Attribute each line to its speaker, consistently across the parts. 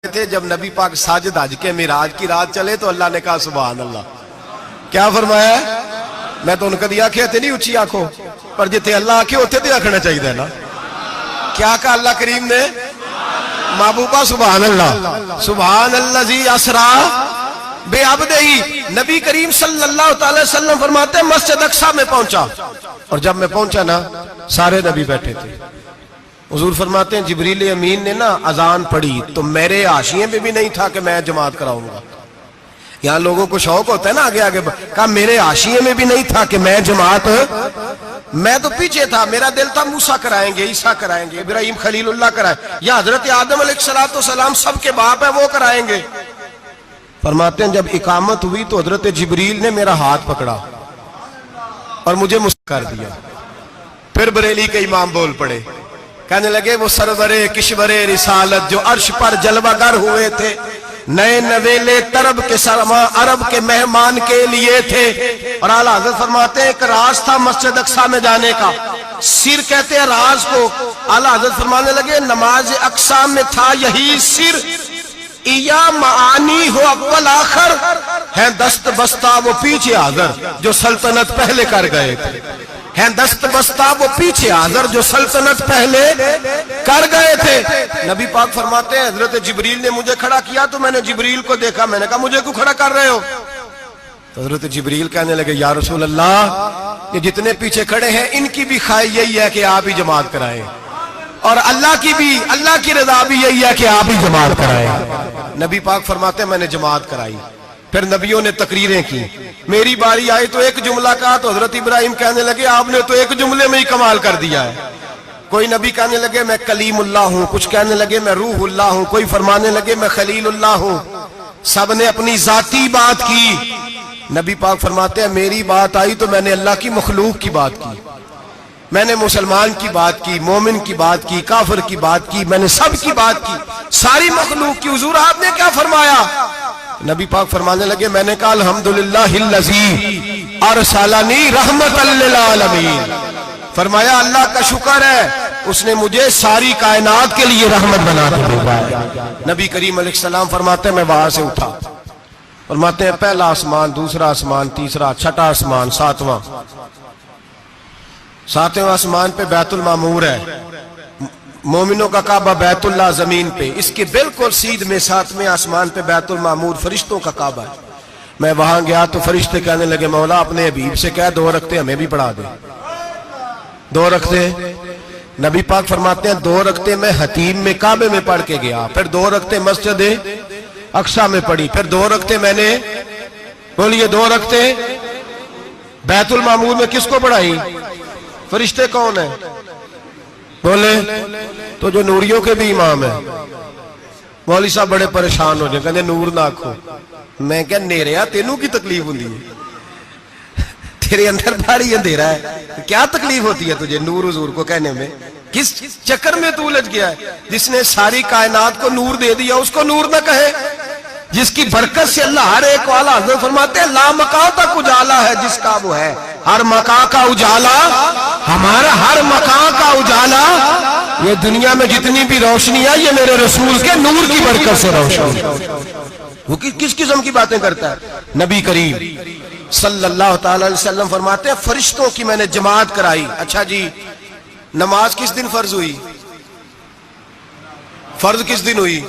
Speaker 1: تھے جب نبی پاک ساجد حج کے معراج کی رات چلے تو اللہ نے کہا سبحان اللہ. کیا فرمایا ہے؟ میں تو ان کا دیا آنکھیں نہیں اچھی آنکھوں پر جتے اللہ آنکھیں ہوتے تھے آنکھنا چاہیے نا. کیا کہا اللہ کریم نے؟ محبوبہ سبحان اللہ. سبحان الذی اسرا بعبدہ. نبی کریم صلی اللہ تعالی وسلم فرماتے ہیں مسجد اقصی میں پہنچا اور جب میں پہنچا نا سارے نبی بیٹھے تھے. حضور فرماتے ہیں جبریل امین نے نا اذان پڑھی تو میرے حاشیے میں بھی نہیں تھا کہ میں جماعت کراؤں گا. یہاں لوگوں کو شوق ہوتا ہے نا آگے آگے کہا میرے حاشیے میں بھی نہیں تھا کہ میں جماعت. میں تو پیچھے تھا, میرا دل تھا موسیٰ کرائیں گے, عیسیٰ کرائیں گے, ابراہیم خلیل اللہ کرائیں یا حضرت آدم علیہ السلام سب کے باپ ہے وہ کرائیں گے. فرماتے ہیں جب اقامت ہوئی تو حضرت جبریل نے میرا ہاتھ پکڑا اور مجھے مسکر دیا. پھر بریلی کے امام بول پڑے, کہنے لگے وہ سرور کشور رسالت جو عرش پر جلوہ گر ہوئے تھے, نئے نویلے طرب کے سرما عرب کے مہمان کے لیے تھے. اور اعلیٰ حضرت فرماتے ہیں ایک راز تھا مسجد اقصی میں جانے کا, سر کہتے ہیں راز کو. اعلیٰ حضرت فرمانے لگے نماز اقصی میں تھا یہی سر, یا معانی ہو اول آخر ہیں دست بستہ وہ پیچھے حاضر جو سلطنت پہلے کر گئے تھے. ہیں دست بستہ وہ پیچھے حاضر جو سلطنت پہلے کر گئے تھے. نبی پاک فرماتے ہیں حضرت جبریل نے مجھے کھڑا کیا تو میں نے جبریل کو دیکھا, میں نے کہا مجھے کیوں کھڑا کر رہے ہو؟ تو حضرت جبریل کہنے لگے یا رسول اللہ یہ جتنے پیچھے کھڑے ہیں ان کی بھی خواہش یہی ہے کہ آپ ہی جماعت کرائیں, اور اللہ کی رضا بھی یہی ہے کہ آپ ہی جماعت کرائیں. نبی پاک فرماتے ہیں میں نے جماعت کرائی. پھر نبیوں نے تقریریں کی, میری باری آئی تو ایک جملہ کہا تو حضرت ابراہیم کہنے لگے آپ نے تو ایک جملے میں ہی کمال کر دیا ہے. کوئی نبی کہنے لگے میں کلیم اللہ ہوں, کچھ کہنے لگے میں روح اللہ ہوں, کوئی فرمانے لگے میں خلیل اللہ ہوں. سب نے اپنی ذاتی بات کی. نبی پاک فرماتے ہیں میری بات آئی تو میں نے اللہ کی مخلوق کی بات کی, میں نے مسلمان کی بات کی, مومن کی بات کی, کافر کی بات کی, میں نے سب کی بات کی, ساری مخلوق کی. حضور آپ نے کیا فرمایا؟ نبی پاک فرمانے لگے میں نے کہا الحمدللہ الذی ارسلنی رحمت للعالمین. فرمایا اللہ کا شکر ہے اس نے مجھے ساری کائنات کے لیے رحمت بنا کے بھیجا ہے. نبی کریم علیہ السلام فرماتے ہیں میں وہاں سے اٹھا, فرماتے ہیں پہلا آسمان, دوسرا آسمان, تیسرا, چھٹا آسمان, ساتواں آسمان پہ بیت المعمور ہے, مومنوں کا کعبہ بیت اللہ زمین پہ, اس کے بالکل سیدھ میں ساتویں آسمان پہ بیت المعمور فرشتوں کا کعبہ ہے. میں وہاں گیا تو فرشتے کہنے لگے مولا اپنے حبیب سے کہہ 2 رکعتیں ہمیں بھی پڑھا دے. 2 رکعتیں نبی پاک فرماتے ہیں 2 رکعتیں میں حتیم میں کعبے میں پڑھ کے گیا, پھر 2 رکعتیں مسجد اقصی میں پڑھی, پھر 2 رکعتیں میں نے بولیے 2 رکعتیں بیت المعمور میں کس کو پڑھائی؟ فرشتے کون ہیں بولے؟ تو جو نوریوں کے بھی امام ہیں. مولوی صاحب بڑے پریشان ہو جائے, کہتے نور نہ آکھو. میں کہا نیریا تینوں کی تکلیف ہوندی ہے, تیرے اندر بھاری اندھیرا ہے, کیا تکلیف ہوتی ہے تجھے نور حضور کو کہنے میں؟ کس چکر میں تو الجھ گیا ہے؟ جس نے ساری کائنات کو نور دے دیا اس کو نور نہ کہے, جس کی برکت سے اللہ ہر ایک والا. حضرت فرماتے ہیں لا مکان تک اجالا ہے جس کا وہ ہے, ہر مکان کا اجالا ہمارا, ہر مکان کا اجالا. یہ دنیا میں جتنی بھی روشنی ہے یہ میرے رسول کے نور کی برکت سے روشنی. وہ کس قسم کی باتیں کرتا ہے؟ نبی کریم صلی اللہ تعالی علیہ وسلم فرماتے ہیں فرشتوں کی میں نے جماعت کرائی. اچھا جی نماز کس دن فرض ہوئی؟ فرض کس دن ہوئی؟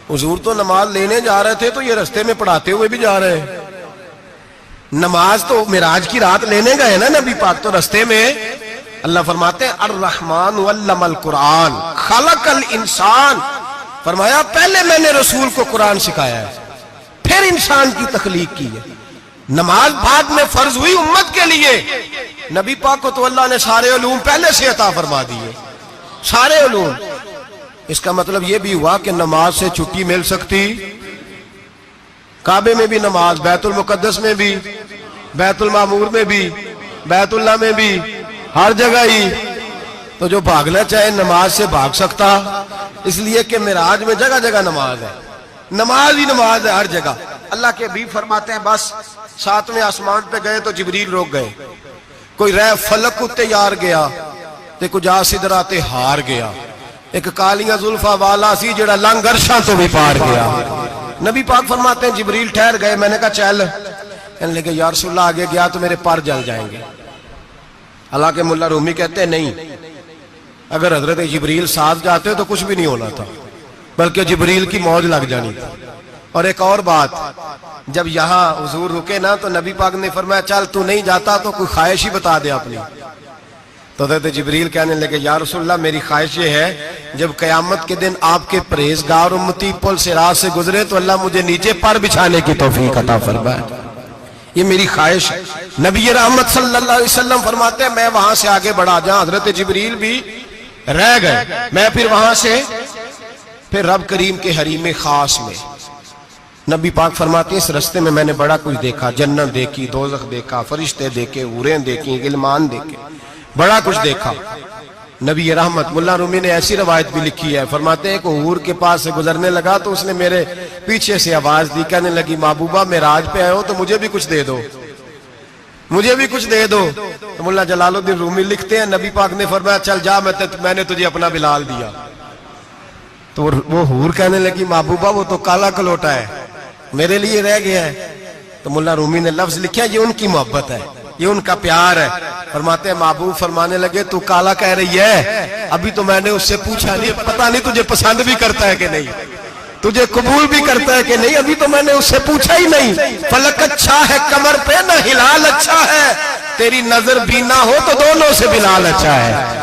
Speaker 1: حضور تو نماز لینے جا رہے تھے تو یہ رستے میں پڑھاتے ہوئے بھی جا رہے ہیں. نماز تو معراج کی رات لینے گئے نا نبی پاک, تو رستے میں اللہ فرماتے ہیں الرحمن علم القرآن خلق الانسان. فرمایا پہلے میں نے رسول کو قرآن سکھایا ہے پھر انسان کی تخلیق کی ہے. نماز بعد میں فرض ہوئی امت کے لیے. نبی پاک کو تو اللہ نے سارے علوم پہلے سے عطا فرما دیے, سارے علوم. اس کا مطلب یہ بھی ہوا کہ نماز سے چھٹی مل سکتی, کعبے میں بھی نماز, بیت المقدس میں بھی, بیت المعمور میں بھی, بیت اللہ میں بھی, ہر جگہ ہی. تو جو بھاگنا چاہے نماز سے بھاگ سکتا, اس لیے کہ معراج میں جگہ جگہ نماز ہے, نماز ہی نماز ہے ہر جگہ. اللہ کے حبیب فرماتے ہیں بس 7ویں آسمان پہ گئے تو جبریل روک گئے, کوئی رہ فلک اتے یار گیا تے کجا سدراتے ہار گیا. ایک کالیاں زلفا والا سی جڑا لنگ عرشاں تو بھی پار گیا. نبی پاک فرماتے ہیں جبریل ٹھہر گئے. میں نے کہا چل. کہنے لگے یا رسول اللہ آگے گیا تو میرے پر جل جائیں گے. حالانکہ ملا رومی کہتے ہیں نہیں, اگر حضرت جبریل ساتھ جاتے تو کچھ بھی نہیں ہونا تھا, بلکہ جبریل کی موج لگ جانی تھی. اور ایک اور بات, جب یہاں حضور رکے نا تو نبی پاک نے فرمایا چل تو نہیں جاتا تو کوئی خواہش ہی بتا دے اپنی. تو حضرت جبریل کہنے لگے یا رسول اللہ میری خواہش یہ ہے جب قیامت کے دن آپ کے پرہیزگار امتی پل صراط سے گزرے تو اللہ مجھے نیچے پر بچھانے کی توفیق عطا فرمائے. یہ میری خواہش ہے. نبی رحمت صلی اللہ علیہ وسلم فرماتے ہیں میں وہاں سے آگے بڑھا جاؤں. حضرت جبریل بھی رہ گئے. میں پھر وہاں سے پھر رب کریم کے حریم خاص میں. نبی پاک فرماتے ہیں اس رستے میں نے بڑا کچھ دیکھا. جنت دیکھی, دوزخ دیکھا, فرشتے دیکھے, حوریں دیکھی, غلمان دیکھے, بڑا کچھ دیکھا. نبی رحمت ملا رومی نے ایسی روایت بھی لکھی ہے, فرماتے ہیں کہ حور کے پاس سے گزرنے لگا تو اس نے میرے پیچھے سے آواز دی, کہنے لگی محبوبہ معراج پہ آئے ہو تو مجھے بھی کچھ دے دو, مجھے بھی کچھ دے دو. تو ملا جلال الدین رومی لکھتے ہیں نبی پاک نے فرمایا چل جا میں نے تجھے اپنا بلال دیا. تو وہ حور کہنے لگی محبوبہ وہ تو کالا کلوٹا ہے, میرے لیے رہ گیا ہے. تو ملا رومی نے لفظ لکھا یہ ان کی محبت ہے, یہ ان کا پیار ہے. فرماتے ہیں محبوب فرمانے لگے تو کالا کہہ رہی ہے, ابھی تو میں نے اس سے پوچھا نہیں, پتہ نہیں تجھے پسند بھی کرتا ہے کہ نہیں, تجھے قبول بھی کرتا ہے کہ نہیں, ابھی تو میں نے اس سے پوچھا ہی نہیں. فلک اچھا ہے کمر پہ نہ ہلال اچھا ہے, تیری نظر بھی نہ ہو تو دونوں سے بلال اچھا ہے.